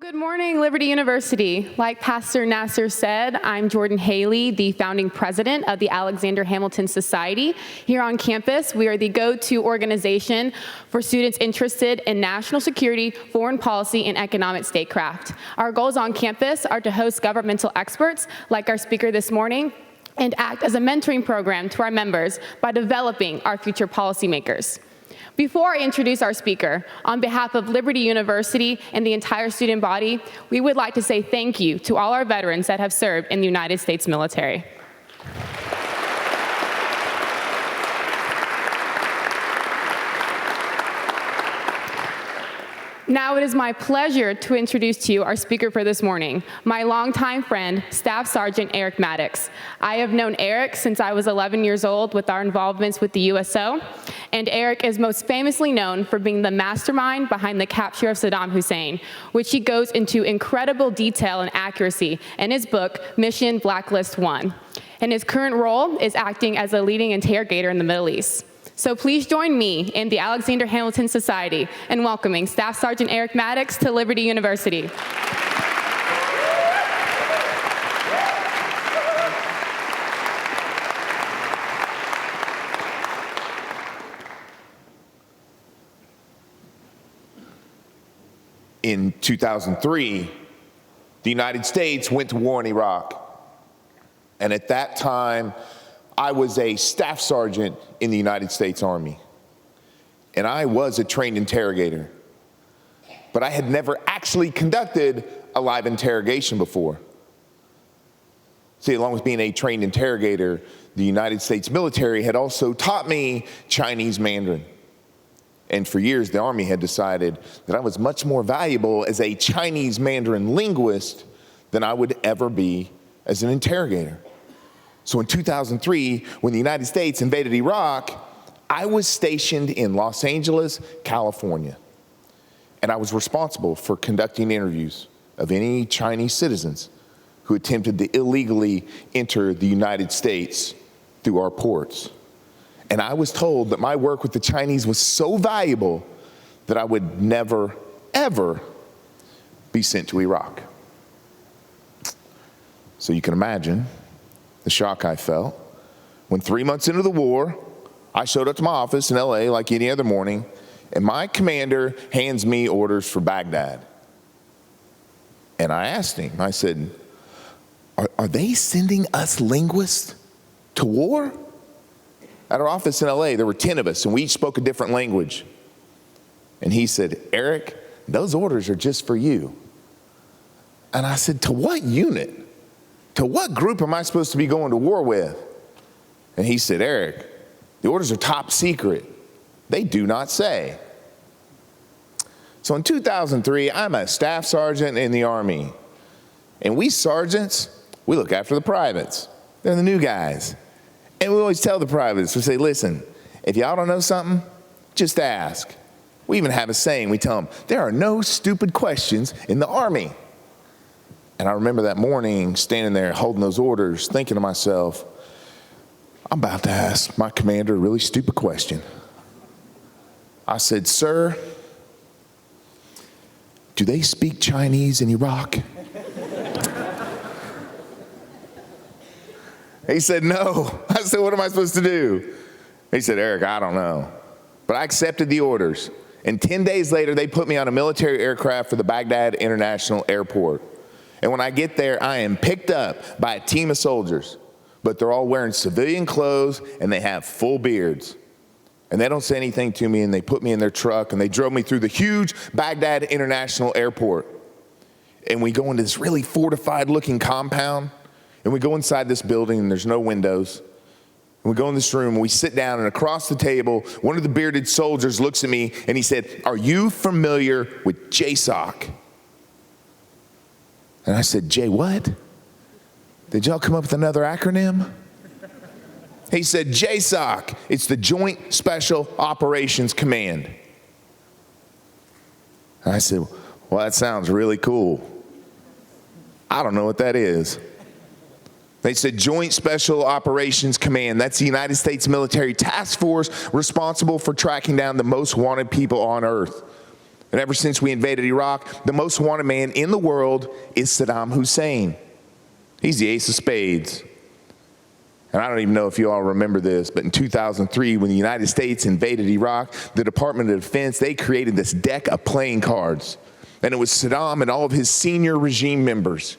Good morning, Liberty University. Like Pastor Nasser said, I'm Jordan Haley, the founding president of the Alexander Hamilton Society. Here on campus, we are the go-to organization for students interested in national security, foreign policy, and economic statecraft. Our goals on campus are to host governmental experts, like our speaker this morning, and act as a mentoring program to our members by developing our future policymakers. Before I introduce our speaker, on behalf of Liberty University and the entire student body, we would like to say thank you to all our veterans that have served in the United States military. Now it is my pleasure to introduce to you our speaker for this morning, my longtime friend, Staff Sergeant Eric Maddox. I have known Eric since I was 11 years old with our involvements with the USO, and Eric is most famously known for being the mastermind behind the capture of Saddam Hussein, which he goes into incredible detail and accuracy in his book, Mission Blacklist 1. And his current role is acting as a leading interrogator in the Middle East. So please join me in the Alexander Hamilton Society in welcoming Staff Sergeant Eric Maddox to Liberty University. In 2003, the United States went to war in Iraq. And at that time, I was a staff sergeant in the United States Army, and I was a trained interrogator, but I had never actually conducted a live interrogation before. See, along with being a trained interrogator, the United States military had also taught me Chinese Mandarin. And for years, the Army had decided that I was much more valuable as a Chinese Mandarin linguist than I would ever be as an interrogator. So in 2003, when the United States invaded Iraq, I was stationed in Los Angeles, California. And I was responsible for conducting interviews of any Chinese citizens who attempted to illegally enter the United States through our ports. And I was told that my work with the Chinese was so valuable that I would never, ever be sent to Iraq. So you can imagine the shock I felt when 3 months into the war, I showed up to my office in LA like any other morning, and my commander hands me orders for Baghdad. And I asked him, I said, are they sending us linguists to war? At our office in LA, there were 10 of us, and we each spoke a different language. And he said, Eric, those orders are just for you. And I said, to what unit? To what group am I supposed to be going to war with? And he said, Eric, the orders are top secret. They do not say. So in 2003, I'm a staff sergeant in the Army. And we sergeants, we look after the privates. They're the new guys. And we always tell the privates, we say, listen, if y'all don't know something, just ask. We even have a saying, we tell them, there are no stupid questions in the Army. And I remember that morning standing there holding those orders, thinking to myself, I'm about to ask my commander a really stupid question. I said, sir, do they speak Chinese in Iraq? He said, no. I said, what am I supposed to do? He said, Eric, I don't know. But I accepted the orders. And 10 days later, they put me on a military aircraft for the Baghdad International Airport. And when I get there, I am picked up by a team of soldiers, but they're all wearing civilian clothes and they have full beards. And they don't say anything to me, and they put me in their truck and they drove me through the huge Baghdad International Airport. And we go into this really fortified looking compound, and we go inside this building and there's no windows. And we go in this room and we sit down, and across the table, one of the bearded soldiers looks at me and he said, are you familiar with JSOC? And I said, Jay, what? Did y'all come up with another acronym? He said, JSOC, it's the Joint Special Operations Command. And I said, well, that sounds really cool. I don't know what that is. They said Joint Special Operations Command. That's the United States military task force responsible for tracking down the most wanted people on Earth. And ever since we invaded Iraq, the most wanted man in the world is Saddam Hussein. He's the ace of spades. And I don't even know if you all remember this, but in 2003, when the United States invaded Iraq, the Department of Defense, they created this deck of playing cards. And it was Saddam and all of his senior regime members.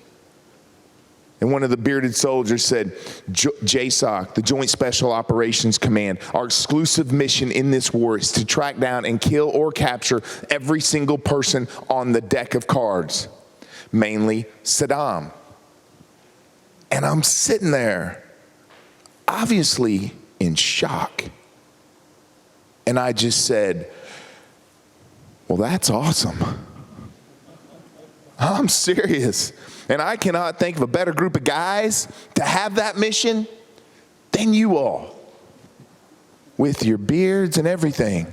And one of the bearded soldiers said, JSOC, the Joint Special Operations Command, our exclusive mission in this war is to track down and kill or capture every single person on the deck of cards, mainly Saddam. And I'm sitting there, obviously in shock. And I just said, well, that's awesome. I'm serious. And I cannot think of a better group of guys to have that mission than you all, with your beards and everything.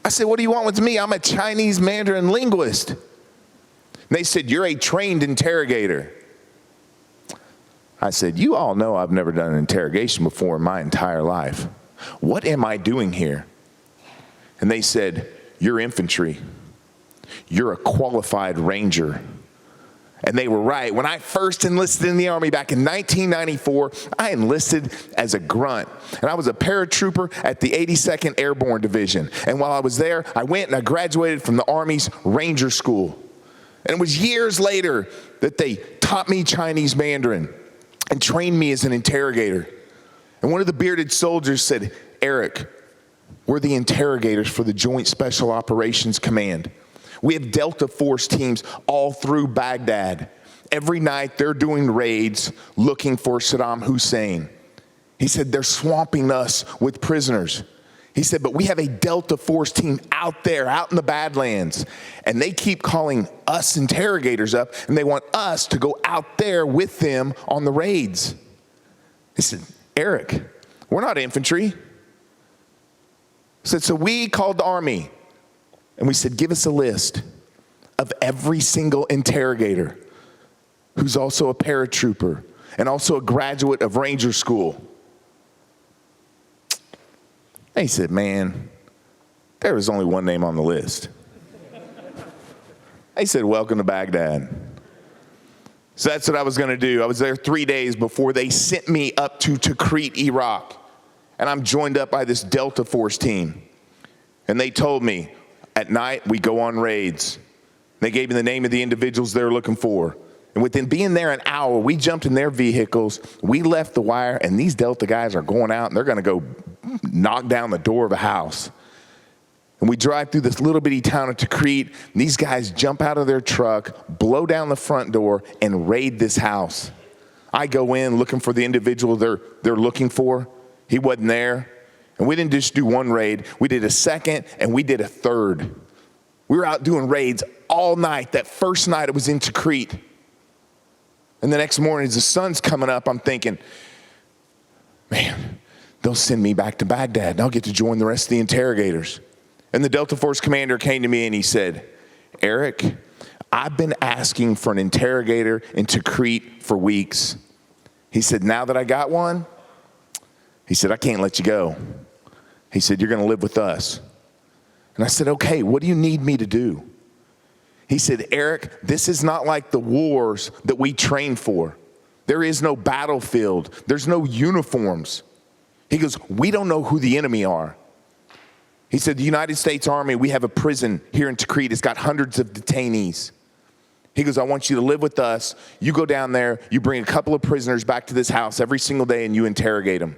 I said, what do you want with me? I'm a Chinese Mandarin linguist. And they said, you're a trained interrogator. I said, you all know I've never done an interrogation before in my entire life. What am I doing here? And they said, you're infantry. You're a qualified ranger. And they were right. When I first enlisted in the Army back in 1994, I enlisted as a grunt. And I was a paratrooper at the 82nd Airborne Division. And while I was there, I went and I graduated from the Army's Ranger School. And it was years later that they taught me Chinese Mandarin and trained me as an interrogator. And one of the bearded soldiers said, Eric, we're the interrogators for the Joint Special Operations Command. We have Delta Force teams all through Baghdad. Every night they're doing raids looking for Saddam Hussein. He said, they're swamping us with prisoners. He said, but we have a Delta Force team out there, out in the Badlands, and they keep calling us interrogators up, and they want us to go out there with them on the raids. He said, Eric, we're not infantry. He said, so we called the Army, and we said, give us a list of every single interrogator who's also a paratrooper and also a graduate of Ranger School. He said, man, there was only one name on the list. He said, welcome to Baghdad. So that's what I was going to do. I was there 3 days before they sent me up to Tikrit, Iraq. And I'm joined up by this Delta Force team. And they told me, at night, we go on raids. They gave me the name of the individuals they're looking for. And within being there an hour, we jumped in their vehicles, we left the wire, and these Delta guys are going out, and they're going to go knock down the door of a house. And we drive through this little bitty town of Tikrit, and these guys jump out of their truck, blow down the front door, and raid this house. I go in looking for the individual they're looking for. He wasn't there. And we didn't just do one raid. We did a second, and we did a third. We were out doing raids all night. That first night, it was in Tikrit. And the next morning, as the sun's coming up, I'm thinking, man, they'll send me back to Baghdad, and I'll get to join the rest of the interrogators. And the Delta Force commander came to me, and he said, Eric, I've been asking for an interrogator in Tikrit for weeks. He said, now that I got one, he said, I can't let you go. He said, you're going to live with us. And I said, okay, what do you need me to do? He said, Eric, this is not like the wars that we train for. There is no battlefield. There's no uniforms. He goes, we don't know who the enemy are. He said, the United States Army, we have a prison here in Tikrit. It's got hundreds of detainees. He goes, I want you to live with us. You go down there, you bring a couple of prisoners back to this house every single day, and you interrogate them.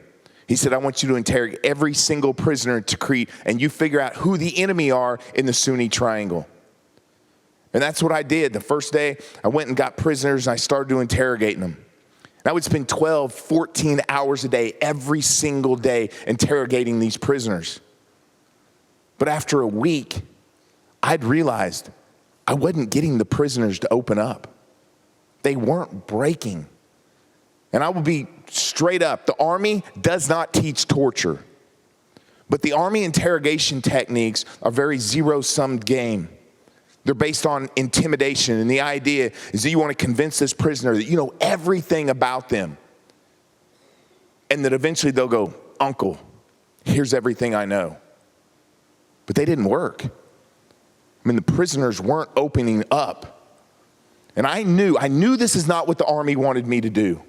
He said, I want you to interrogate every single prisoner in Tikrit, and you figure out who the enemy are in the Sunni Triangle. And that's what I did. The first day, I went and got prisoners, and I started to interrogating them. And I would spend 12, 14 hours a day, every single day, interrogating these prisoners. But after a week, I'd realized I wasn't getting the prisoners to open up. They weren't breaking. And I will be straight up, the Army does not teach torture. But the Army interrogation techniques are very zero-sum game. They're based on intimidation, and the idea is that you want to convince this prisoner that you know everything about them. And that eventually they'll go, Uncle, here's everything I know. but they didn't work. I mean, the prisoners weren't opening up. And I knew this is not what the Army wanted me to do.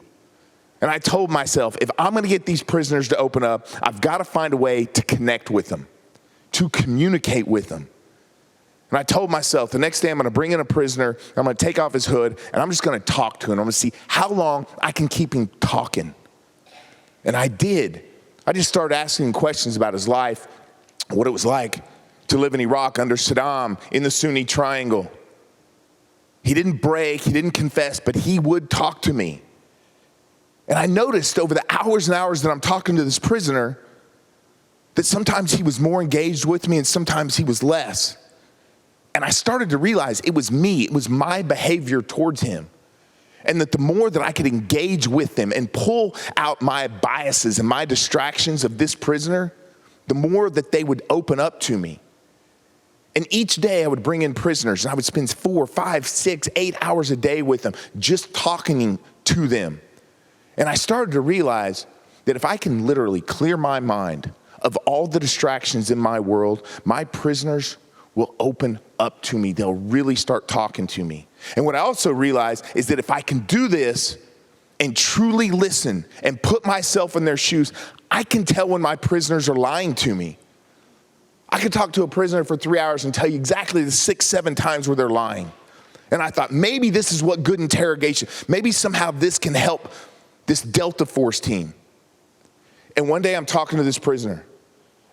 And I told myself, if I'm going to get these prisoners to open up, I've got to find a way to connect with them, to communicate with them. And I told myself, the next day I'm going to bring in a prisoner, I'm going to take off his hood, and I'm just going to talk to him. I'm going to see how long I can keep him talking. And I did. I just started asking him questions about his life, what it was like to live in Iraq under Saddam in the Sunni Triangle. He didn't break, he didn't confess, but he would talk to me. And I noticed over the hours and hours that I'm talking to this prisoner that sometimes he was more engaged with me and sometimes he was less. And I started to realize it was me, it was my behavior towards him. And that the more that I could engage with them and pull out my biases and my distractions of this prisoner, the more that they would open up to me. And each day I would bring in prisoners and I would spend 4, 5, 6, 8 hours a day with them, just talking to them. And I started to realize that if I can literally clear my mind of all the distractions in my world, my prisoners will open up to me. They'll really start talking to me. And what I also realized is that if I can do this and truly listen and put myself in their shoes, I can tell when my prisoners are lying to me. I could talk to a prisoner for 3 hours and tell you exactly the 6, 7 times where they're lying. And I thought, maybe this is what good interrogation, maybe somehow this can help this Delta Force team. And one day I'm talking to this prisoner,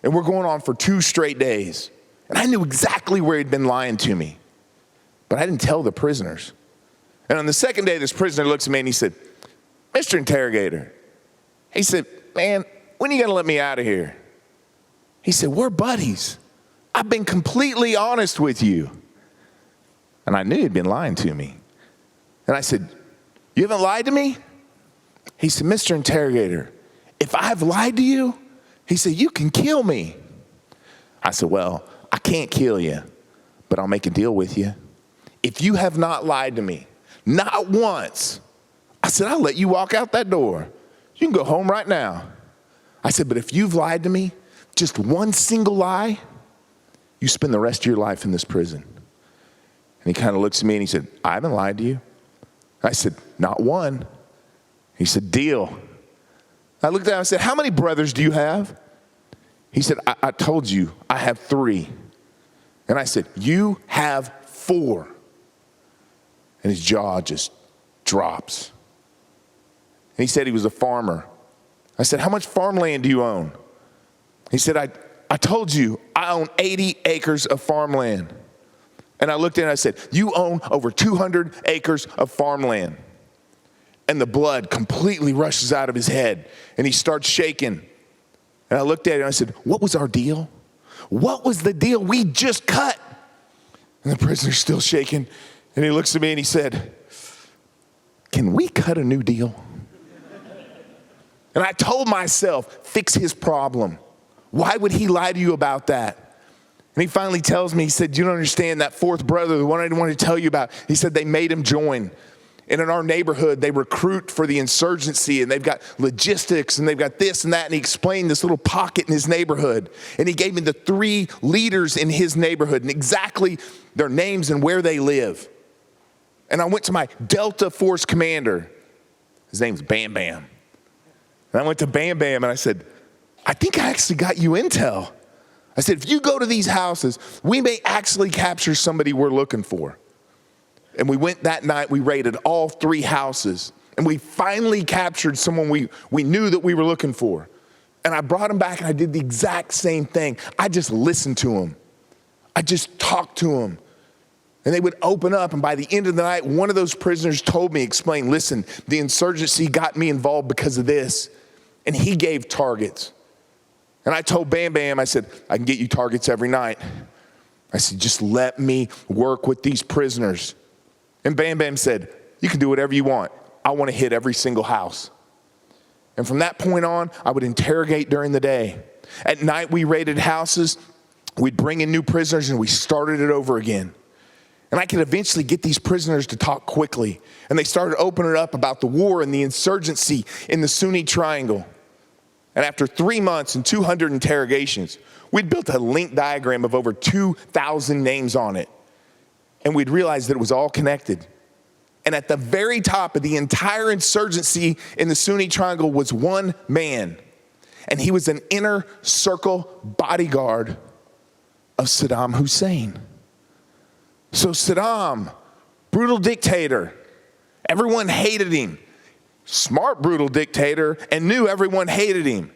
and we're going on for 2 straight days. And I knew exactly where he'd been lying to me, but I didn't tell the prisoners. And on the second day, this prisoner looks at me and he said, "Mr. Interrogator," he said, "man, when are you gonna let me out of here?" He said, "We're buddies. I've been completely honest with you." And I knew he'd been lying to me. And I said, "You haven't lied to me?" He said, "Mr. Interrogator, if I've lied to you," he said, "you can kill me." I said, "Well, I can't kill you, but I'll make a deal with you. If you have not lied to me, not once," I said, "I'll let you walk out that door. You can go home right now." I said, "But if you've lied to me, just one single lie, you spend the rest of your life in this prison." And he kind of looks at me and he said, "I haven't lied to you." I said, "Not one." He said, "Deal." I looked at him and I said, "How many brothers do you have?" He said, I told you, I have 3. And I said, "You have 4. And his jaw just drops. And he said he was a farmer. I said, "How much farmland do you own?" He said, I told you, I own 80 acres of farmland." And I looked at him and I said, "You own over 200 acres of farmland." And the blood completely rushes out of his head and he starts shaking. And I looked at him and I said, "What was our deal? What was the deal we just cut?" And the prisoner's still shaking. And he looks at me and he said, "Can we cut a new deal?" And I told myself, fix his problem. Why would he lie to you about that? And he finally tells me, he said, "You don't understand, that 4th brother, the one I didn't want to tell you about," he said they made him join. And in our neighborhood, they recruit for the insurgency, and they've got logistics, and they've got this and that. And he explained this little pocket in his neighborhood. And he gave me the 3 leaders in his neighborhood and exactly their names and where they live. And I went to my Delta Force commander. His name's Bam Bam. And I went to Bam Bam and I said, "I think I actually got you intel." I said, "If you go to these houses, we may actually capture somebody we're looking for." And we went that night, we raided all 3 houses, and we finally captured someone we knew that we were looking for. And I brought him back and I did the exact same thing. I just listened to him. I just talked to him. And they would open up, and by the end of the night, one of those prisoners told me, explained, "Listen, the insurgency got me involved because of this." And he gave targets. And I told Bam Bam, I said, "I can get you targets every night." I said, "Just let me work with these prisoners." And Bam Bam said, "You can do whatever you want. I want to hit every single house." And from that point on, I would interrogate during the day. At night, we raided houses. We'd bring in new prisoners, and we started it over again. And I could eventually get these prisoners to talk quickly. And they started opening up about the war and the insurgency in the Sunni Triangle. And after 3 months and 200 interrogations, we'd built a link diagram of over 2,000 names on it. And we'd realized that it was all connected. And at the very top of the entire insurgency in the Sunni Triangle was one man. And he was an inner circle bodyguard of Saddam Hussein. So Saddam, brutal dictator, everyone hated him. Smart, brutal dictator, and knew everyone hated him.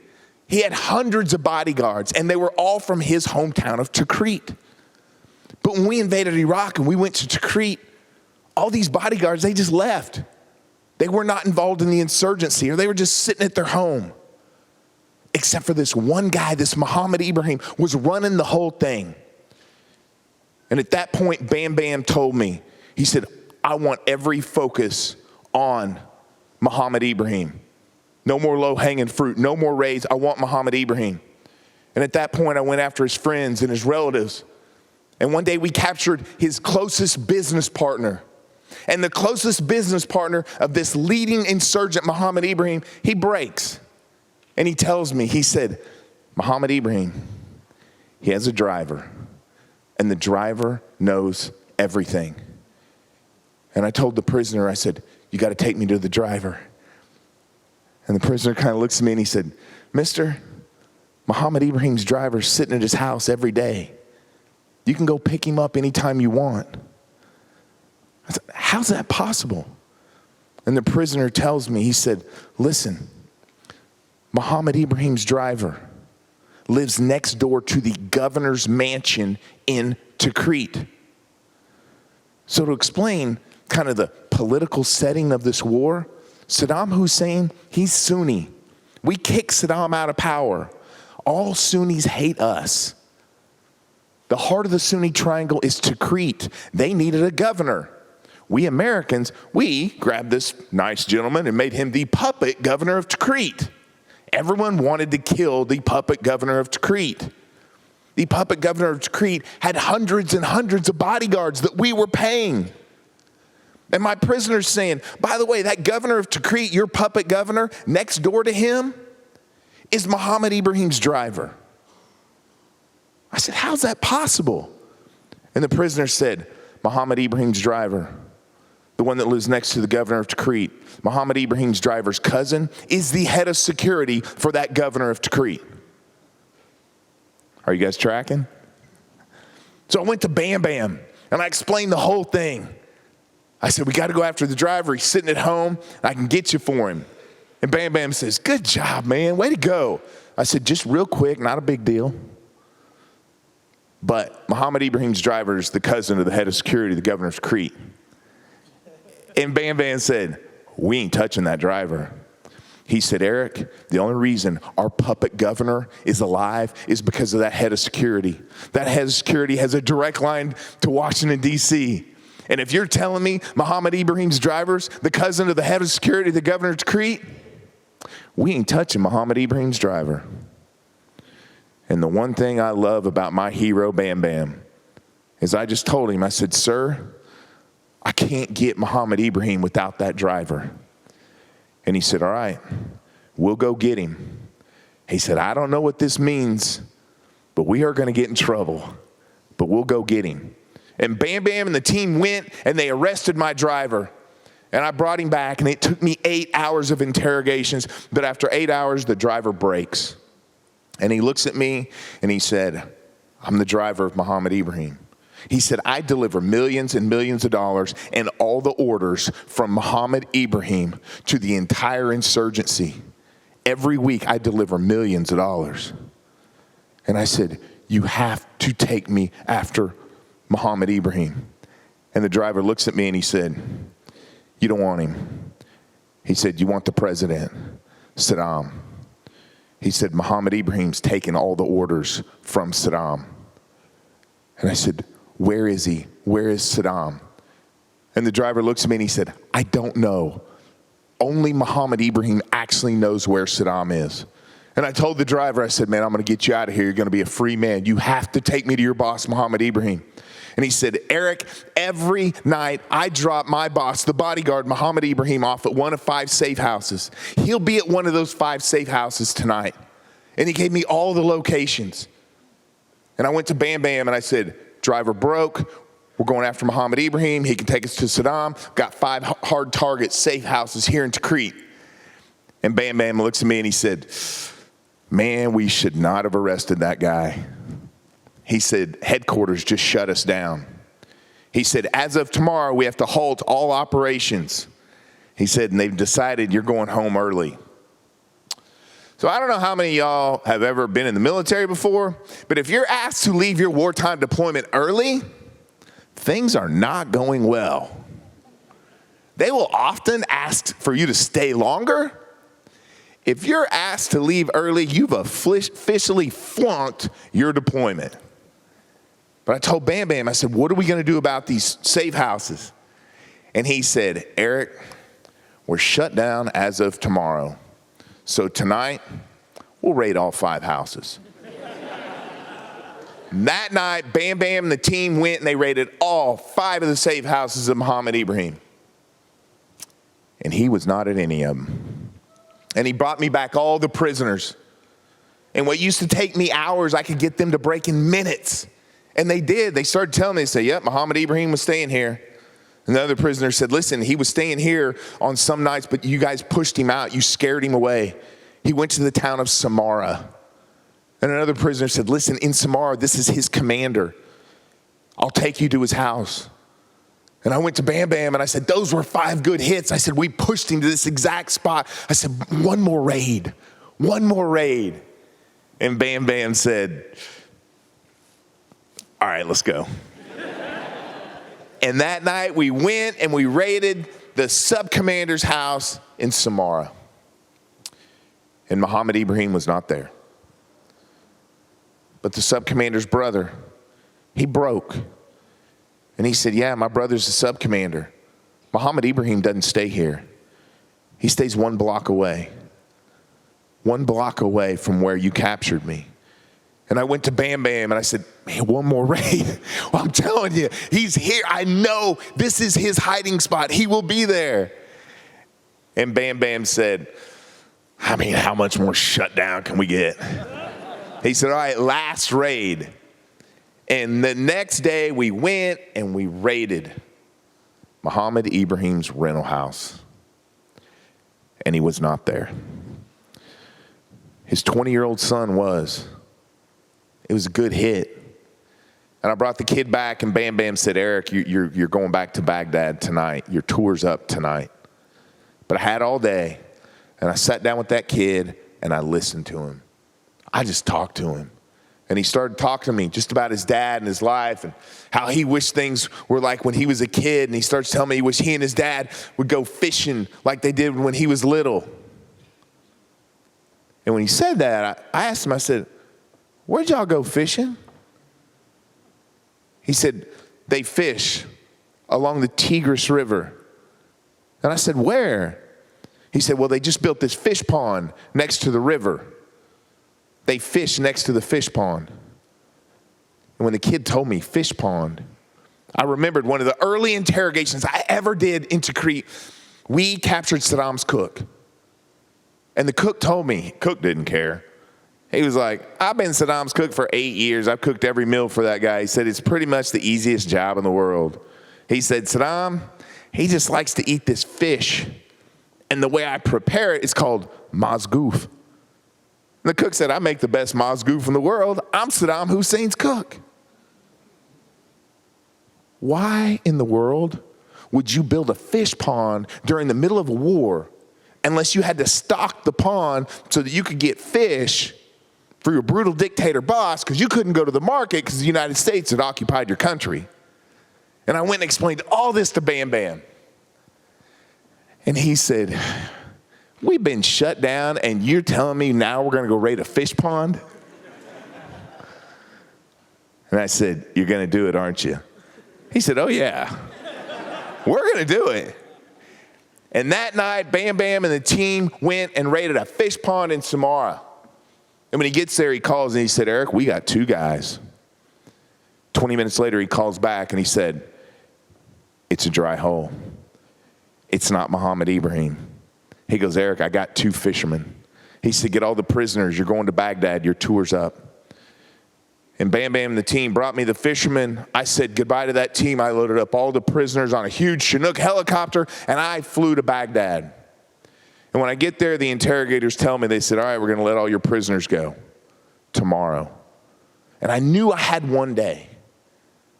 He had hundreds of bodyguards, and they were all from his hometown of Tikrit. But when we invaded Iraq and we went to Tikrit, all these bodyguards, they just left. They were not involved in the insurgency, or they were just sitting at their home. Except for this one guy, this Muhammad Ibrahim, was running the whole thing. And at that point, Bam Bam told me, he said, I want every focus on Muhammad Ibrahim. No more low-hanging fruit, no more raids. I want Muhammad Ibrahim. And at that point, I went after his friends and his relatives. And one day we captured his closest business partner. And the closest business partner of this leading insurgent, Muhammad Ibrahim, he breaks. And he tells me, he said, Muhammad Ibrahim, he has a driver. And the driver knows everything. And I told the prisoner, I said, you got to take me to the driver. And the prisoner kind of looks at me and he said, Mister, Muhammad Ibrahim's driver's sitting at his house every day. You can go pick him up anytime you want. I said, how's that possible? And the prisoner tells me, he said, listen, Muhammad Ibrahim's driver lives next door to the governor's mansion in Tikrit. So to explain kind of the political setting of this war, Saddam Hussein, he's Sunni. We kick Saddam out of power. All Sunnis hate us. The heart of the Sunni Triangle is Tikrit. They needed a governor. We Americans, we grabbed this nice gentleman and made him the puppet governor of Tikrit. Everyone wanted to kill the puppet governor of Tikrit. The puppet governor of Tikrit had hundreds and hundreds of bodyguards that we were paying. And my prisoner's saying, by the way, that governor of Tikrit, your puppet governor, next door to him is Muhammad Ibrahim's driver. I said, how's that possible? And the prisoner said, Muhammad Ibrahim's driver, the one that lives next to the governor of Tikrit, Muhammad Ibrahim's driver's cousin is the head of security for that governor of Tikrit. Are you guys tracking? So I went to Bam Bam and I explained the whole thing. I said, we got to go after the driver. He's sitting at home. I can get you for him. And Bam Bam says, good job, man. Way to go. I said, just real quick, not a big deal. But Muhammad Ibrahim's driver is the cousin of the head of security, the governor of Tikrit. And Bam Bam said, we ain't touching that driver. He said, Eric, the only reason our puppet governor is alive is because of that head of security. That head of security has a direct line to Washington, D.C. And if you're telling me Muhammad Ibrahim's driver's the cousin of the head of security, the governor of Tikrit, we ain't touching Muhammad Ibrahim's driver. And the one thing I love about my hero, Bam Bam, is I just told him, I said, sir, I can't get Muhammad Ibrahim without that driver. And he said, all right, we'll go get him. He said, I don't know what this means, but we are going to get in trouble, but we'll go get him. And Bam Bam and the team went and they arrested my driver. And I brought him back and it took me 8 hours of interrogations. But after 8 hours, the driver breaks. And he looks at me and he said, I'm the driver of Muhammad Ibrahim. He said, I deliver millions and millions of dollars and all the orders from Muhammad Ibrahim to the entire insurgency. Every week I deliver millions of dollars. And I said, you have to take me after Muhammad Ibrahim. And the driver looks at me and he said, you don't want him. He said, you want the president, Saddam. He said, Muhammad Ibrahim's taken all the orders from Saddam. And I said, where is he? Where is Saddam? And the driver looks at me and he said, I don't know. Only Muhammad Ibrahim actually knows where Saddam is. And I told the driver, I said, man, I'm going to get you out of here. You're going to be a free man. You have to take me to your boss, Muhammad Ibrahim. And he said, Eric, every night I drop my boss, the bodyguard, Muhammad Ibrahim, off at one of 5 safe houses. He'll be at one of those 5 safe houses tonight. And he gave me all the locations. And I went to Bam Bam and I said, driver broke. We're going after Muhammad Ibrahim. He can take us to Saddam. Got 5 hard targets, safe houses here in Tikrit. And Bam Bam looks at me and he said, man, we should not have arrested that guy. He said, headquarters just shut us down. He said, as of tomorrow, we have to halt all operations. He said, and they've decided you're going home early. So I don't know how many of y'all have ever been in the military before, but if you're asked to leave your wartime deployment early, things are not going well. They will often ask for you to stay longer. If you're asked to leave early, you've officially flunked your deployment. But I told Bam Bam, I said, what are we going to do about these safe houses? And he said, Eric, we're shut down as of tomorrow. So tonight, we'll raid all 5 houses. That night, Bam Bam and the team went and they raided all 5 of the safe houses of Muhammad Ibrahim. And he was not at any of them. And he brought me back all the prisoners. And what used to take me hours, I could get them to break in minutes. And they did. They started telling me, they said, yep, Muhammad Ibrahim was staying here. And the other prisoner said, listen, he was staying here on some nights, but you guys pushed him out. You scared him away. He went to the town of Samara. And another prisoner said, listen, in Samara, this is his commander. I'll take you to his house. And I went to Bam Bam and I said, those were 5 good hits. I said, we pushed him to this exact spot. I said, one more raid. And Bam Bam said, all right, let's go. And that night we went and we raided the sub-commander's house in Samara. And Muhammad Ibrahim was not there. But the sub-commander's brother, he broke. And he said, yeah, my brother's the sub-commander. Muhammad Ibrahim doesn't stay here. He stays 1 block away. 1 block away from where you captured me. And I went to Bam Bam and I said, man, one more raid. Well, I'm telling you, he's here. I know this is his hiding spot. He will be there. And Bam Bam said, I mean, how much more shutdown can we get? He said, all right, last raid. And the next day we went and we raided Muhammad Ibrahim's rental house. And he was not there. His 20-year-old son was. It was a good hit. And I brought the kid back and Bam Bam said, Eric, you're going back to Baghdad tonight. Your tour's up tonight. But I had all day and I sat down with that kid and I listened to him. I just talked to him. And he started talking to me just about his dad and his life and how he wished things were like when he was a kid. And he starts telling me he wished he and his dad would go fishing like they did when he was little. And when he said that, I asked him, I said, where'd y'all go fishing? He said, they fish along the Tigris River. And I said, where? He said, well, they just built this fish pond next to the river. They fish next to the fish pond. And when the kid told me fish pond, I remembered one of the early interrogations I ever did in Tikrit. We captured Saddam's cook. And the cook told me, cook didn't care. He was like, I've been Saddam's cook for 8 years. I've cooked every meal for that guy. He said, it's pretty much the easiest job in the world. He said, Saddam, he just likes to eat this fish. And the way I prepare it is called mazgoof. And the cook said, I make the best mazgoof in the world. I'm Saddam Hussein's cook. Why in the world would you build a fish pond during the middle of a war unless you had to stock the pond so that you could get fish for your brutal dictator boss because you couldn't go to the market because the United States had occupied your country? And I went and explained all this to Bam Bam. And he said, we've been shut down and you're telling me now we're going to go raid a fish pond? And I said, you're going to do it, aren't you? He said, oh yeah, we're going to do it. And that night, Bam Bam and the team went and raided a fish pond in Samara. And when he gets there, he calls and he said, Eric, we got 2 guys. 20 minutes later, he calls back and he said, it's a dry hole. It's not Muhammad Ibrahim. He goes, Eric, I got 2 fishermen. He said, get all the prisoners. You're going to Baghdad. Your tour's up. And Bam Bam and the team brought me the fishermen. I said goodbye to that team. I loaded up all the prisoners on a huge Chinook helicopter, and I flew to Baghdad. And when I get there, the interrogators tell me, they said, all right, we're going to let all your prisoners go tomorrow. And I knew I had one day,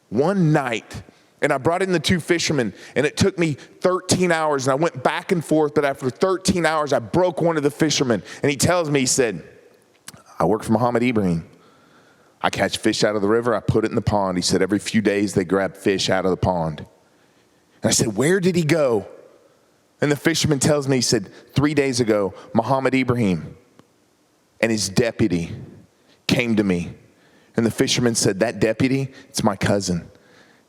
one night, and I brought in the 2 fishermen, and it took me 13 hours, and I went back and forth, but after 13 hours, I broke one of the fishermen, and he tells me, he said, I work for Muhammad Ibrahim. I catch fish out of the river, I put it in the pond. He said, every few days, they grab fish out of the pond. And I said, where did he go? And the fisherman tells me, he said, 3 days ago, Muhammad Ibrahim and his deputy came to me. And the fisherman said, that deputy, it's my cousin.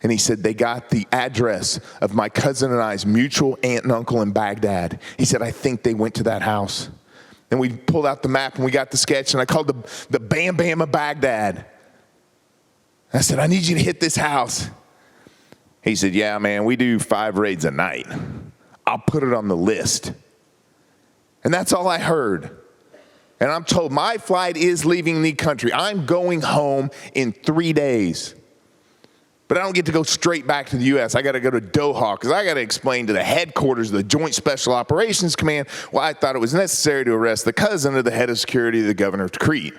And he said, they got the address of my cousin and I's mutual aunt and uncle in Baghdad. He said, I think they went to that house. And we pulled out the map and we got the sketch, and I called the Bam Bam of Baghdad. I said, I need you to hit this house. He said, yeah, man, we do 5 raids a night. I'll put it on the list. And that's all I heard. And I'm told my flight is leaving the country. I'm going home in 3 days. But I don't get to go straight back to the U.S. I got to go to Doha because I got to explain to the headquarters of the Joint Special Operations Command why I thought it was necessary to arrest the cousin of the head of security of the governor of Crete.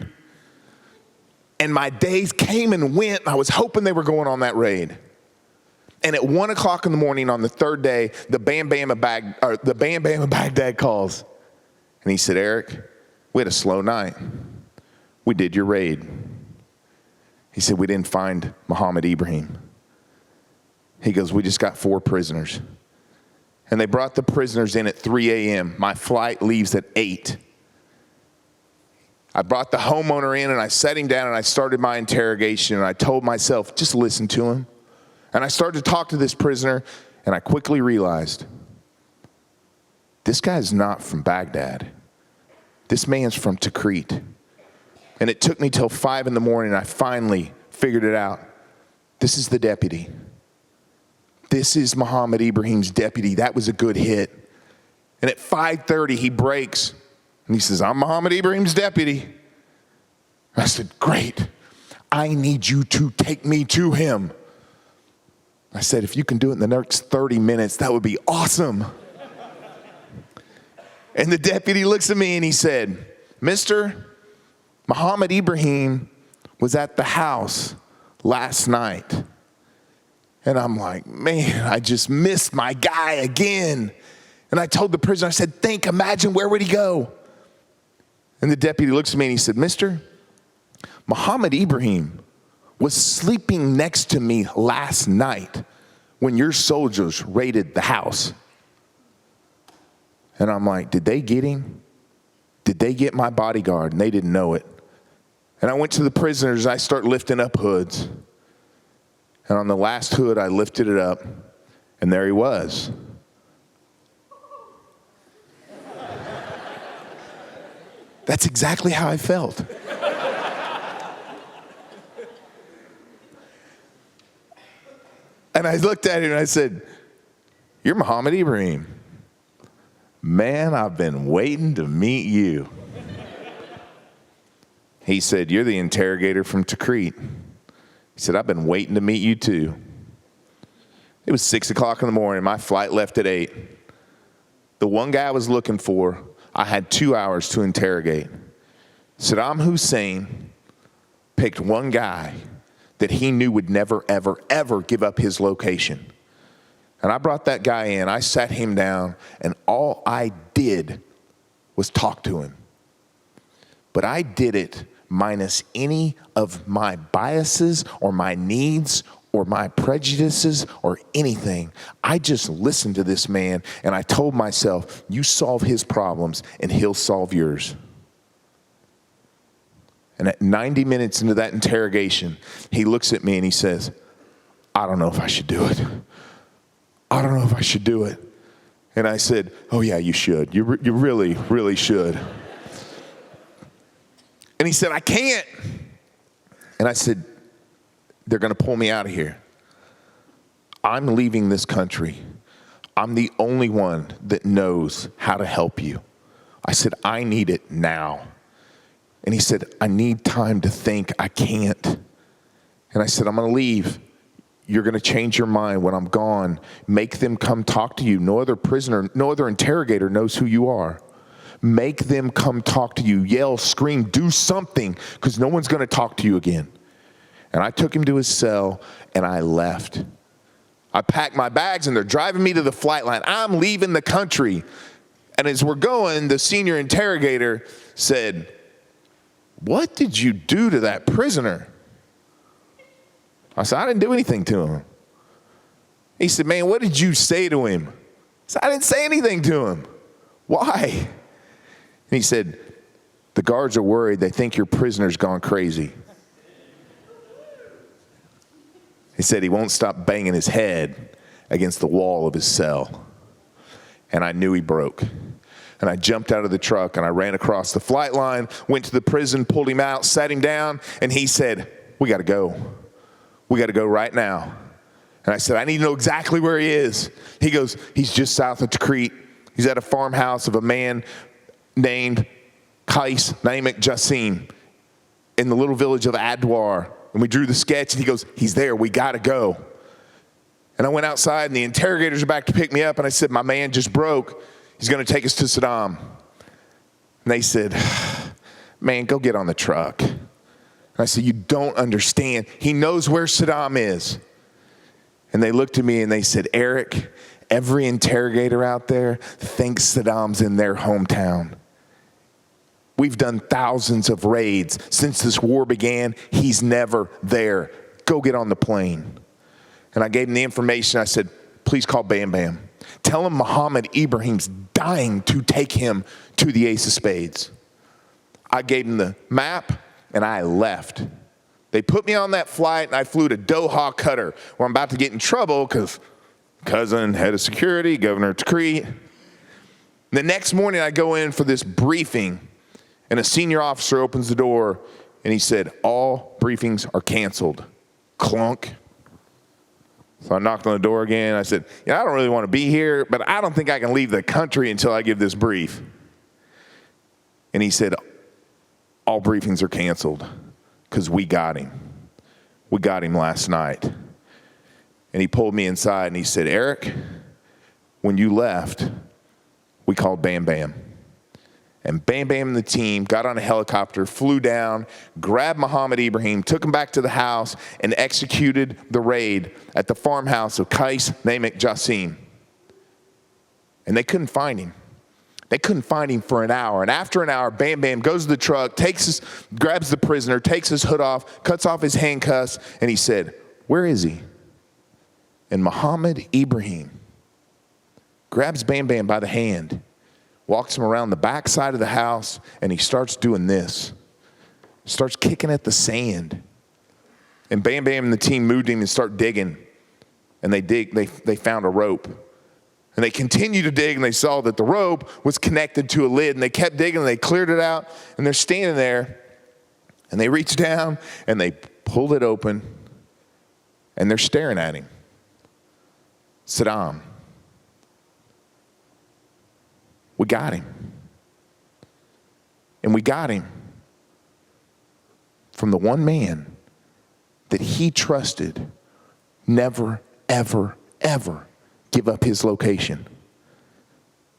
And my days came and went, and I was hoping they were going on that raid. And at 1 o'clock in the morning on the 3rd day, the Bam Bam of Baghdad calls. And he said, Eric, we had a slow night. We did your raid. He said, we didn't find Muhammad Ibrahim. He goes, we just got 4 prisoners. And they brought the prisoners in at 3 a.m. My flight leaves at 8. I brought the homeowner in and I sat him down and I started my interrogation, and I told myself, just listen to him. And I started to talk to this prisoner, and I quickly realized, this guy's not from Baghdad. This man's from Tikrit. And it took me till 5 in the morning, and I finally figured it out. This is the deputy. This is Muhammad Ibrahim's deputy. That was a good hit. And at 5:30, he breaks, and he says, I'm Muhammad Ibrahim's deputy. I said, great. I need you to take me to him. I said, if you can do it in the next 30 minutes, that would be awesome. And the deputy looks at me and he said, Mister, Muhammad Ibrahim was at the house last night. And I'm like, man, I just missed my guy again. And I told the prisoner, I said, imagine, where would he go? And the deputy looks at me and he said, Mister, Muhammad Ibrahim was sleeping next to me last night when your soldiers raided the house. And I'm like, did they get him? Did they get my bodyguard? And they didn't know it. And I went to the prisoners, and I start lifting up hoods. And on the last hood, I lifted it up, and there he was. That's exactly how I felt. And I looked at him and I said, you're Muhammad Ibrahim. Man, I've been waiting to meet you. He said, you're the interrogator from Tikrit. He said, I've been waiting to meet you too. It was 6 o'clock in the morning. My flight left at 8. The one guy I was looking for, I had 2 hours to interrogate. Saddam Hussein picked one guy that he knew would never, ever, ever give up his location. And I brought that guy in, I sat him down, and all I did was talk to him. But I did it minus any of my biases or my needs or my prejudices or anything. I just listened to this man, and I told myself, you solve his problems and he'll solve yours. And at 90 minutes into that interrogation, he looks at me and he says, I don't know if I should do it. I don't know if I should do it. And I said, oh yeah, you should. You really, really should. And he said, I can't. And I said, they're going to pull me out of here. I'm leaving this country. I'm the only one that knows how to help you. I said, I need it now. And he said, I need time to think. I can't. And I said, I'm going to leave. You're going to change your mind when I'm gone. Make them come talk to you. No other prisoner, no other interrogator knows who you are. Make them come talk to you. Yell, scream, do something, because no one's going to talk to you again. And I took him to his cell, and I left. I packed my bags, and they're driving me to the flight line. I'm leaving the country. And as we're going, the senior interrogator said, what did you do to that prisoner? I said, I didn't do anything to him. He said, man, what did you say to him? I said, I didn't say anything to him. Why? And he said, the guards are worried. They think your prisoner's gone crazy. He said he won't stop banging his head against the wall of his cell. And I knew he broke. And I jumped out of the truck and I ran across the flight line, went to the prison, pulled him out, sat him down, and he said, we got to go. We got to go right now. And I said, I need to know exactly where he is. He goes, he's just south of Tikrit. He's at a farmhouse of a man named Qais Namek Jassim in the little village of Adwar. And we drew the sketch, and he goes, he's there. We got to go. And I went outside, and the interrogators are back to pick me up, and I said, my man just broke. He's going to take us to Saddam. And they said, man, go get on the truck. And I said, you don't understand. He knows where Saddam is. And they looked at me and they said, Eric, every interrogator out there thinks Saddam's in their hometown. We've done thousands of raids since this war began. He's never there. Go get on the plane. And I gave him the information. I said, please call Bam Bam. Tell him Muhammad Ibrahim's dying to take him to the Ace of Spades. I gave him the map, and I left. They put me on that flight, and I flew to Doha, Qatar, where I'm about to get in trouble because cousin, head of security, Governor Tikrit. The next morning, I go in for this briefing, and a senior officer opens the door, and he said, all briefings are canceled. Clunk. So I knocked on the door again. I said, I don't really want to be here, but I don't think I can leave the country until I give this brief. And he said, all briefings are canceled because we got him. We got him last night. And he pulled me inside and he said, Eric, when you left, we called Bam Bam. And Bam Bam and the team got on a helicopter, flew down, grabbed Muhammad Ibrahim, took him back to the house, and executed the raid at the farmhouse of Qais Namek Jassim. And they couldn't find him. They couldn't find him for an hour. And after an hour, Bam Bam goes to the truck, grabs the prisoner, takes his hood off, cuts off his handcuffs, and he said, where is he? And Muhammad Ibrahim grabs Bam Bam by the hand, walks him around the back side of the house, and he starts doing this. Starts kicking at the sand. And Bam Bam and the team moved him and start digging. And they found a rope. And they continued to dig, and they saw that the rope was connected to a lid. And they kept digging, and they cleared it out. And they're standing there, and they reached down, and they pulled it open, and they're staring at him. Saddam. We got him. And we got him from the one man that he trusted never, ever, ever give up his location.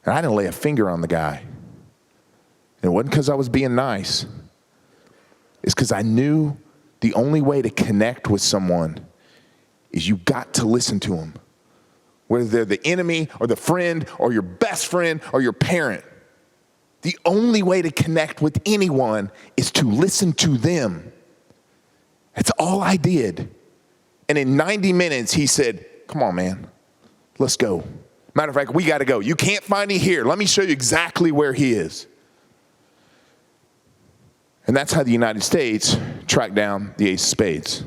And I didn't lay a finger on the guy. And it wasn't because I was being nice. It's because I knew the only way to connect with someone is you got to listen to them. Whether they're the enemy or the friend or your best friend or your parent. The only way to connect with anyone is to listen to them. That's all I did. And in 90 minutes, he said, come on, man, let's go. Matter of fact, we got to go. You can't find him here. Let me show you exactly where he is. And that's how the United States tracked down the Ace of Spades.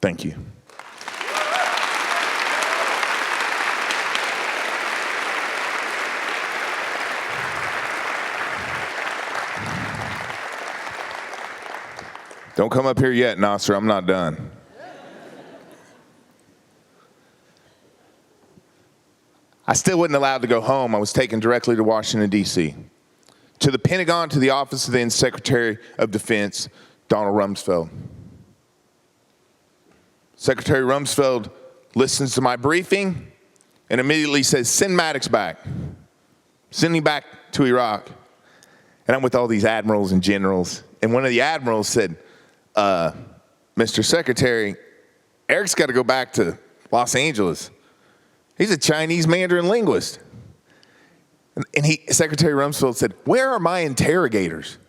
Thank you. Don't come up here yet, Nasser. I'm not done. I still wasn't allowed to go home. I was taken directly to Washington, D.C., to the Pentagon, to the office of then Secretary of Defense, Donald Rumsfeld. Secretary Rumsfeld listens to my briefing and immediately says, send Maddox back. Send him back to Iraq. And I'm with all these admirals and generals. And one of the admirals said, Mr. Secretary, Eric's got to go back to Los Angeles. He's a Chinese Mandarin linguist. And Secretary Rumsfeld said, where are my interrogators?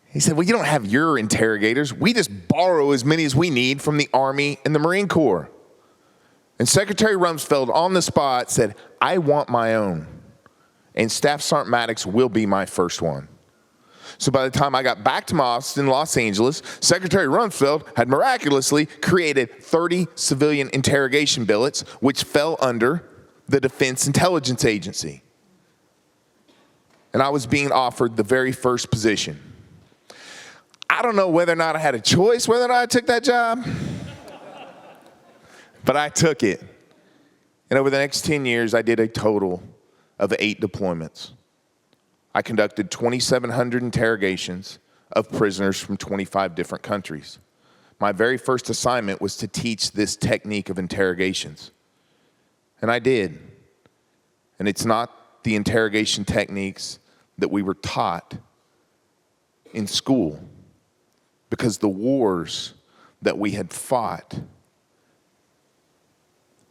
He said, well, you don't have your interrogators. We just borrow as many as we need from the Army and the Marine Corps. And Secretary Rumsfeld on the spot said, I want my own. And Staff Sergeant Maddox will be my first one. So by the time I got back to my office in Los Angeles, Secretary Rumsfeld had miraculously created 30 civilian interrogation billets, which fell under the Defense Intelligence Agency. And I was being offered the very first position. I don't know whether or not I had a choice whether or not I took that job, but I took it. And over the next 10 years, I did a total of 8 deployments. I conducted 2,700 interrogations of prisoners from 25 different countries. My very first assignment was to teach this technique of interrogations. And I did. And it's not the interrogation techniques that we were taught in school, because the wars that we had fought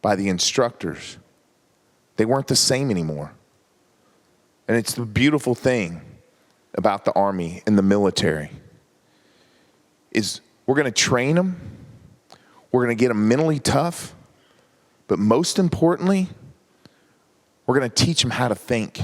by the instructors, they weren't the same anymore. And it's the beautiful thing about the Army and the military is we're going to train them, we're going to get them mentally tough, but most importantly, we're going to teach them how to think.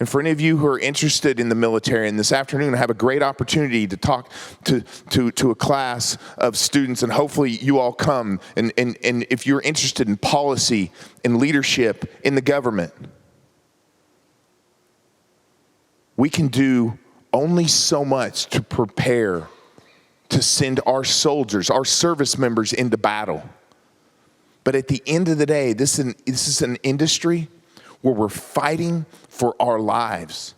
And for any of you who are interested in the military, and this afternoon I have a great opportunity to talk to a class of students, and hopefully you all come, and if you're interested in policy and leadership in the government, we can do only so much to prepare to send our soldiers, our service members into battle. But at the end of the day, this is an industry where we're fighting for our lives.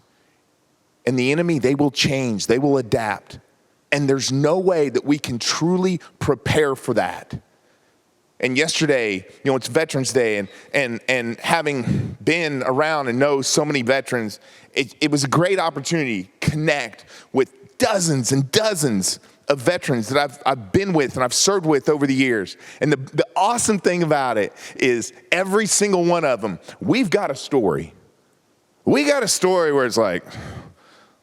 And the enemy, they will change, they will adapt. And there's no way that we can truly prepare for that. And yesterday, it's Veterans Day, and having been around and know so many veterans, it was a great opportunity to connect with dozens and dozens of veterans that I've been with and I've served with over the years. And the awesome thing about it is every single one of them, we've got a story. We got a story where it's like,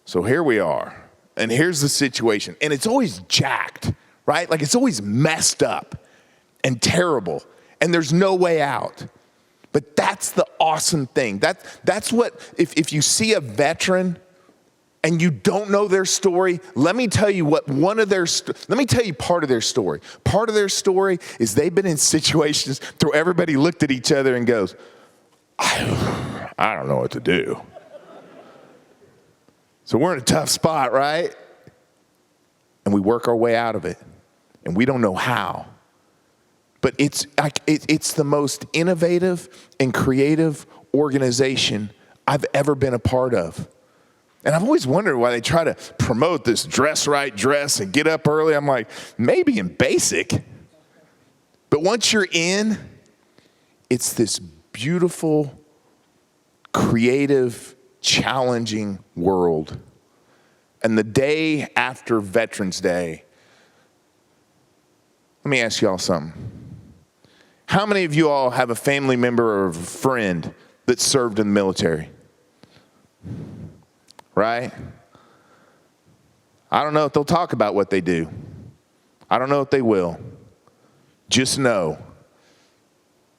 so here we are, and here's the situation. And it's always jacked, right? Like it's always messed up and terrible, and there's no way out. But that's the awesome thing. That's what, if you see a veteran and you don't know their story, let me tell you part of their story. Part of their story is they've been in situations where everybody looked at each other and goes, I don't know what to do. So we're in a tough spot, right? And we work our way out of it, and we don't know how. But it's the most innovative and creative organization I've ever been a part of. And I've always wondered why they try to promote this dress right dress and get up early. I'm like, maybe in basic. But once you're in, it's this beautiful, creative, challenging world. And the day after Veterans Day, let me ask y'all something. How many of you all have a family member or a friend that served in the military? Right? I don't know if they'll talk about what they do. I don't know if they will. Just know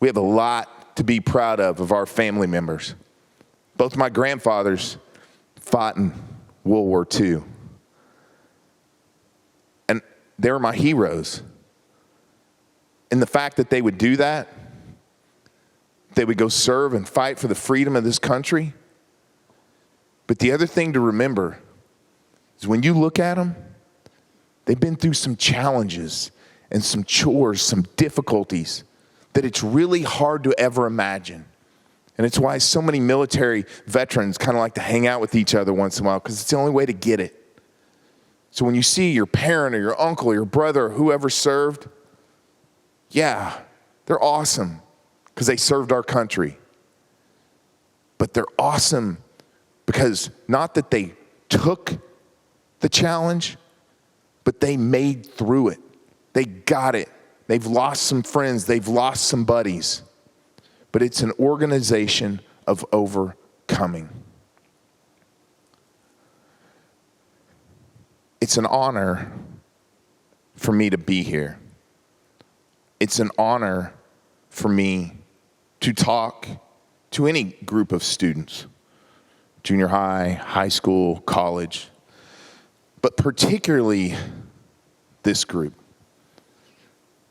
we have a lot to be proud of our family members. Both my grandfathers fought in World War II. And they were my heroes. And the fact that they would do that, they would go serve and fight for the freedom of this country. But the other thing to remember is when you look at them, they've been through some challenges and some chores, some difficulties that it's really hard to ever imagine. And it's why so many military veterans kind of like to hang out with each other once in a while, because it's the only way to get it. So when you see your parent or your uncle or your brother or whoever served, yeah, they're awesome because they served our country. But they're awesome because not that they took the challenge, but they made through it. They got it. They've lost some friends. They've lost some buddies. But it's an organization of overcoming. It's an honor for me to be here. It's an honor for me to talk to any group of students, junior high, high school, college, but particularly this group.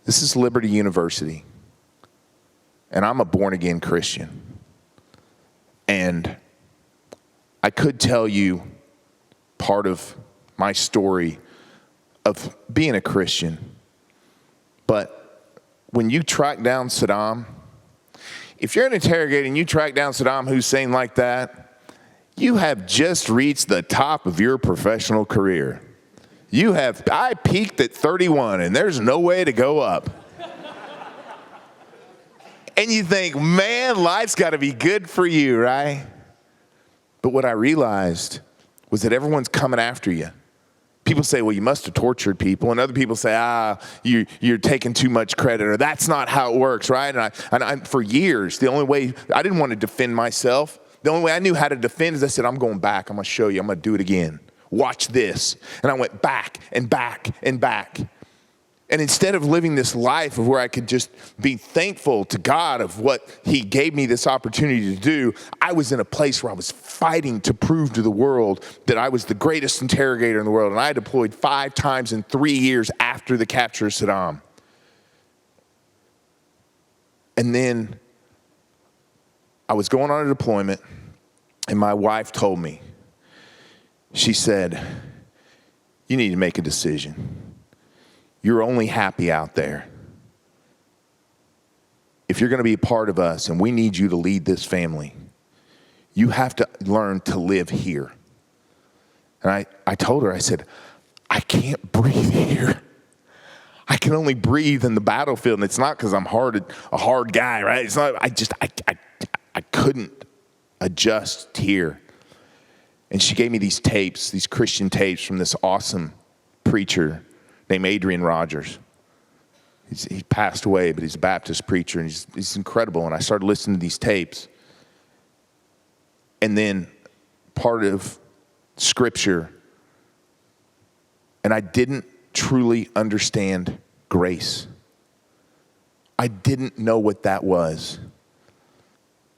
This is Liberty University, and I'm a born-again Christian. And I could tell you part of my story of being a Christian, but when you track down Saddam, if you're an interrogator and you track down Saddam Hussein like that, you have just reached the top of your professional career. I peaked at 31 and there's no way to go up. And you think, man, life's got to be good for you, right? But what I realized was that everyone's coming after you. People say, well, you must have tortured people. And other people say, you're taking too much credit, or that's not how it works, right? And I, for years, the only way, I didn't want to defend myself. The only way I knew how to defend is I said, I'm going back. I'm going to show you. I'm going to do it again. Watch this. And I went back and back and back. And instead of living this life of where I could just be thankful to God of what he gave me this opportunity to do, I was in a place where I was fighting to prove to the world that I was the greatest interrogator in the world. And I deployed 5 times in 3 years after the capture of Saddam. And then I was going on a deployment, and my wife told me, she said, you need to make a decision. You're only happy out there. If you're going to be a part of us and we need you to lead this family, you have to learn to live here. And I told her, I said, I can't breathe here. I can only breathe in the battlefield. And it's not because I'm a hard guy, right? It's not, I couldn't adjust here. And she gave me these tapes, these Christian tapes from this awesome preacher named Adrian Rogers. He passed away, but he's a Baptist preacher, and he's incredible. And I started listening to these tapes. And then part of Scripture, and I didn't truly understand grace. I didn't know what that was.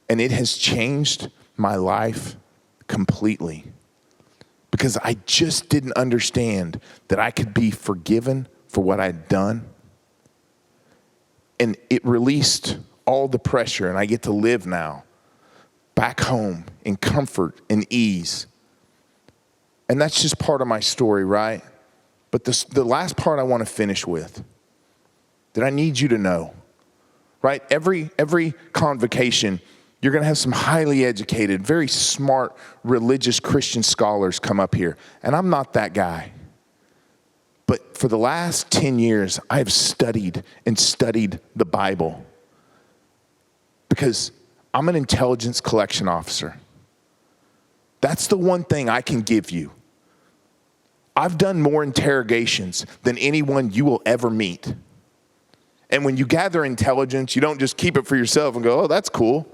And it has changed my life completely. Because I just didn't understand that I could be forgiven for what I'd done. And it released all the pressure, and I get to live now back home in comfort and ease. And that's just part of my story, right? But the last part I want to finish with, that I need you to know, right? Every convocation, you're going to have some highly educated, very smart, religious Christian scholars come up here. And I'm not that guy. But for the last 10 years, I have studied and studied the Bible. Because I'm an intelligence collection officer. That's the one thing I can give you. I've done more interrogations than anyone you will ever meet. And when you gather intelligence, you don't just keep it for yourself and go, oh, that's cool.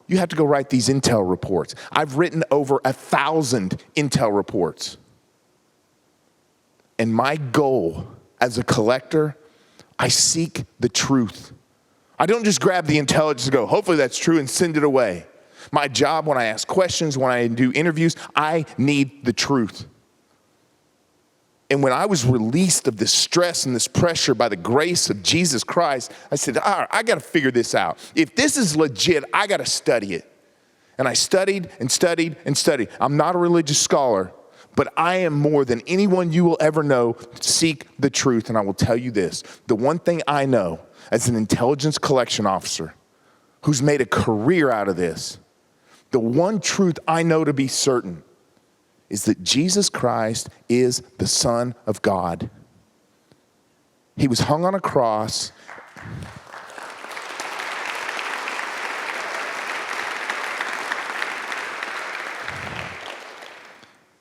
You have to go write these intel reports. I've written over 1,000 intel reports. And my goal as a collector, I seek the truth. I don't just grab the intelligence and go, hopefully that's true, and send it away. My job when I ask questions, when I do interviews, I need the truth. And when I was released of this stress and this pressure by the grace of Jesus Christ, I said, all right, I got to figure this out. If this is legit, I got to study it. And I studied and studied and studied. I'm not a religious scholar, But I am more than anyone you will ever know. Seek the truth. And I will tell you this. The one thing I know as an intelligence collection officer who's made a career out of this, the one truth I know to be certain is that Jesus Christ is the Son of God. He was hung on a cross.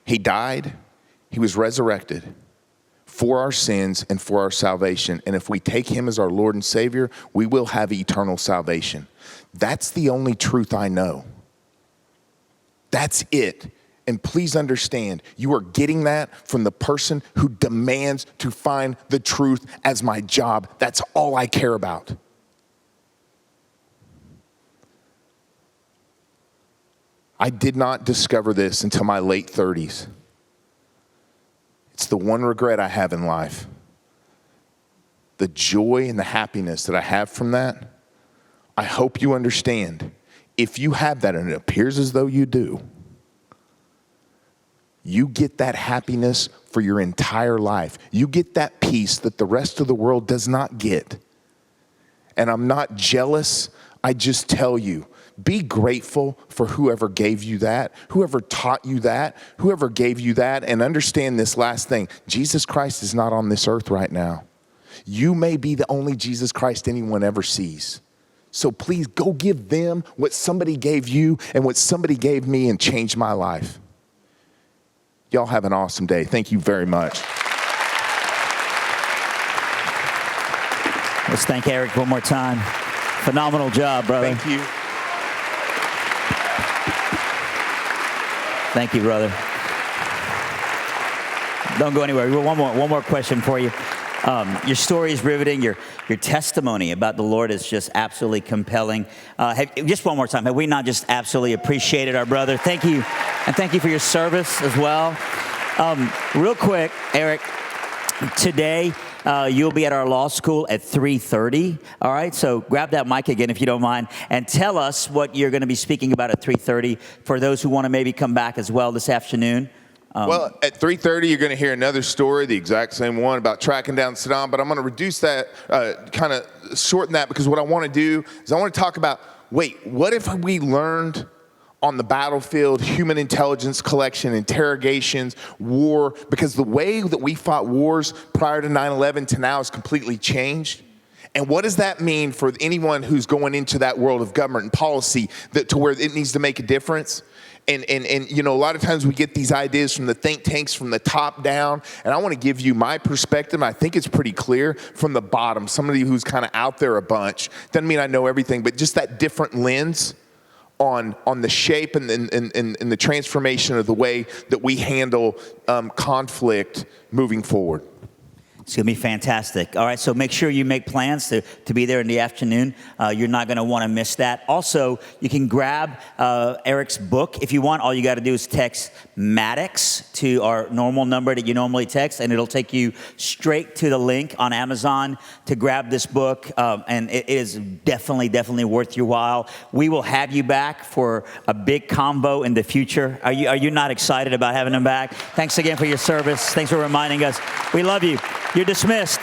He died, he was resurrected for our sins and for our salvation. And if we take him as our Lord and Savior, we will have eternal salvation. That's the only truth I know. That's it. And please understand, you are getting that from the person who demands to find the truth as my job. That's all I care about. I did not discover this until my late 30s. It's the one regret I have in life. The joy and the happiness that I have from that, I hope you understand. If you have that, and it appears as though you do, you get that happiness for your entire life. You get that peace that the rest of the world does not get. And I'm not jealous. I just tell you, be grateful for whoever gave you that, whoever taught you that, whoever gave you that, and understand this last thing. Jesus Christ is not on this earth right now. You may be the only Jesus Christ anyone ever sees. So please go give them what somebody gave you and what somebody gave me and change my life. Y'all have an awesome day. Thank you very much. Let's thank Eric one more time. Phenomenal job, brother. Thank you. Thank you, brother. Don't go anywhere. One more question for you. Your story is riveting. Your testimony about the Lord is just absolutely compelling. Just one more time, have we not just absolutely appreciated our brother? Thank you, and thank you for your service as well. Real quick, Eric, today you'll be at our law school at 3:30. All right, so grab that mic again if you don't mind, and tell us what you're going to be speaking about at 3:30 for those who want to maybe come back as well this afternoon. Well, at 3:30, you're going to hear another story, the exact same one, about tracking down Saddam, but I'm going to reduce that, kind of shorten that, because what I want to do is I want to talk about, wait, what if we learned on the battlefield, human intelligence collection, interrogations, war, because the way that we fought wars prior to 9/11 to now has completely changed. And what does that mean for anyone who's going into that world of government and policy to where it needs to make a difference? And you know, a lot of times we get these ideas from the think tanks from the top down, and I want to give you my perspective. I think it's pretty clear from the bottom. Somebody who's kind of out there a bunch. Doesn't mean I know everything, but just that different lens on the shape and the transformation of the way that we handle conflict moving forward. It's going to be fantastic. All right, so make sure you make plans to be there in the afternoon. You're not going to want to miss that. Also, you can grab Eric's book. If you want, all you got to do is text Maddox to our normal number that you normally text, and it'll take you straight to the link on Amazon to grab this book, and it is definitely worth your while. We will have you back for a big combo in the future. Are you not excited about having him back? Thanks again for your service. Thanks for reminding us. We love you. You're dismissed.